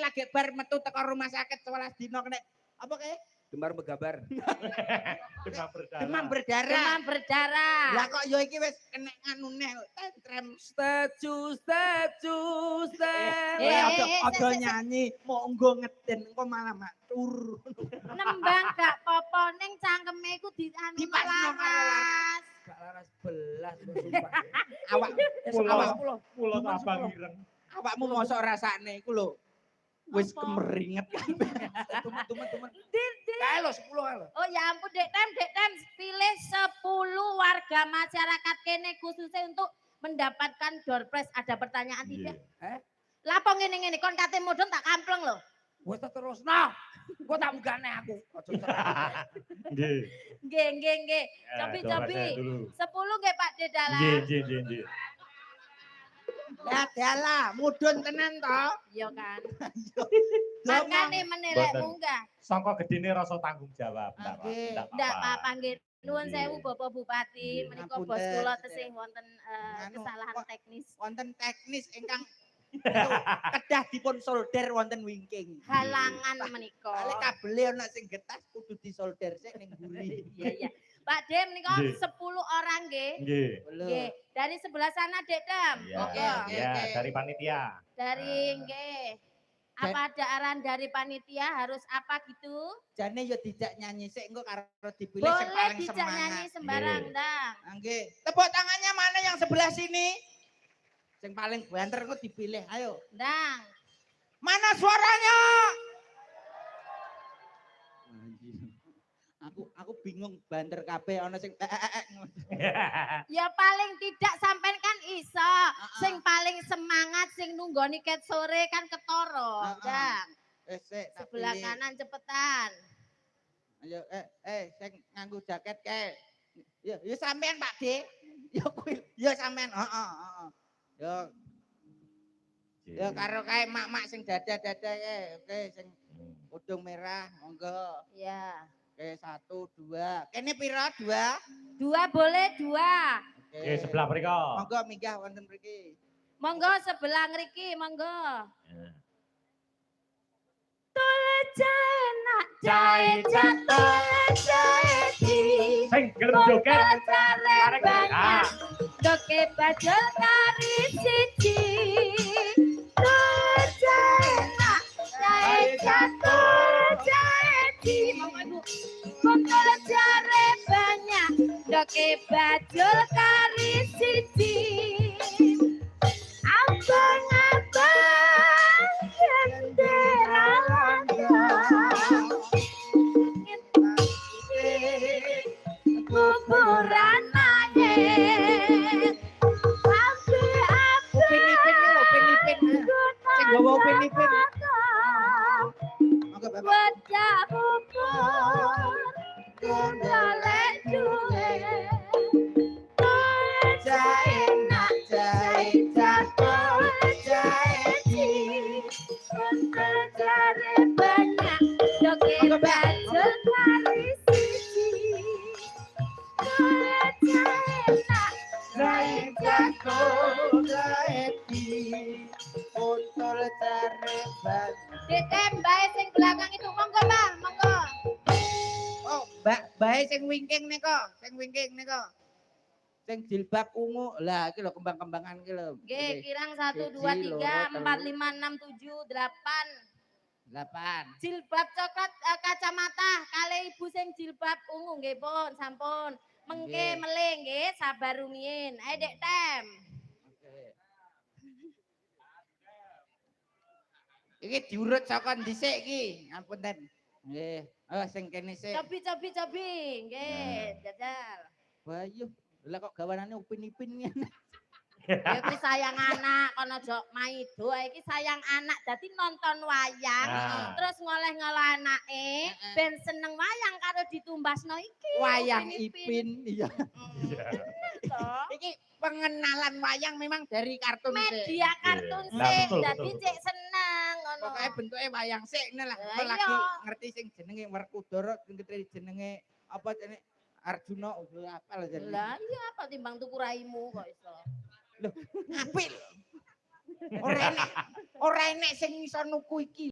lagi bar metu teko rumah sakit 11 dino kena apa kae? Demam bergabar. Demam berdarah. Demam berdarah. Lah kok yo iki wis kena nganune tentrem. Seju. Aja nyanyi, monggo ngeden engko malah matur. Nembang gak popo ning cangkeme iku dianu laras. Gak laras belas sumpah. Pulau Abang ireng. Awakmu mosok rasane iku lho. Wis kemeringet kabeh. Tumen. Kae lho 10 kae lho. Oh ya ampun Dek Tem pilih 10 warga masyarakat kene khususnya untuk mendapatkan door prize. Ada pertanyaan tidak? Lapong ngene kon kate modon tak kampleng lho. Wes terusno. Kok tak munggane aku. Nggih. Cobi. 10 nggih Pak Dedala. Nggih. Lah dalah, mudhun tenan to. Iya kan. Makane menelek munggah. Sangka gedene rasa tanggung jawab. Ndak apa-apa nggih. Nuwun sewu Bapak Bupati, menika bos kula tesih wonten kesalahan teknis. Wonten teknis ingkang kedah dipun solder wonten wingking. Halangan menika. Kali kabele ana sing getas kudu disolder sik ning mburi. Iya. Pak Dem menika 10 orang nggih. Nggih. Dari sebelah sana Dek Dem. Oke. Dari panitia. Dari nggih. Apa ada arahan dari panitia harus apa gitu? Jane yo dijak nyanyi sik engko karo dipilih sing Boleh paling dijak semangat. nyanyi sembarang ndang. Nggih. Tepuk tangannya mana yang sebelah sini? Sing paling banter kok dipilih. Ayo. Ndang. Mana suaranya? Aku bingung banter kabeh ana sing Ya paling tidak sampean kan iso. Sing paling semangat sing nunggoni ket sore kan ketara, Ndang. Sebelah kanan cepetan. Ayo sing nganggo jaket kae. Ya sampean Pak De. Ya kuwi ya sampean, heeh. Ya karo kae mak-mak sing dada-dada kae. Oke sing udung merah, monggo. Ya. Oke 1 2. Kene pira 2? 2 boleh 2. Oke, sebelah mriko. Monggo minggah wonten mriki. Monggo sebelah ngriki, monggo. Tole janak jae di. Sing gelem joget. Banyak. Doke bajul kari siji. Tole janak jae di. Kontol jare banyak. Doke bajul kari siji. Abang-abang gendera kuburan mayit. Upin-ipin. Sing gawa upin-ipin. Monggo Bapak. Wajah ukur golek duwe. Jae nak jae jatuh jae di. Kontol jare banyak. Doke bajul kari siji. Jae jatuh jae di. Kontol jare ban. Dekem bae sing belakang itu monggo Bang, monggo. Oh, Mbak, bae sing wingking nika, Sing jilbab ungu. Lah iki lho kembang-kembangan iki lho. Nggih, kirang 1 2 3 4 5 6 7 8. 8. Jilbab coklat kacamata kali ibu sing jilbab ungu nggih pun sampun. Mengke melih nggih sabar rumiyin. Ayo Dek Tem. Iki diurut saka dhisik iki. Ngapunten. Nggih. Oh sing kene sik. Cobi. Nggih, jajal. Bayu. Lah kok gawanane upin-ipin ngene. Ya kuwi sayang anak kono aja maido iki sayang anak dadi nonton wayang terus ngoleh-ngoleh anake ben seneng wayang karo ditumbasno iki Wayang Ipin iya. Iki Iki pengenalan wayang memang dari kartun media kartun sih dadi cek seneng ngono. Pokoke bentuke wayang sik ngene lah. Lah, Lagi iya. ngerti sing jenenge Werkudara, sing jenenge apa jenenge Arjuna apa lho jenenge. Lah iya apa timbang tuku raimu kok iso. Lho, apik. Ora enek sing iso nuku iki.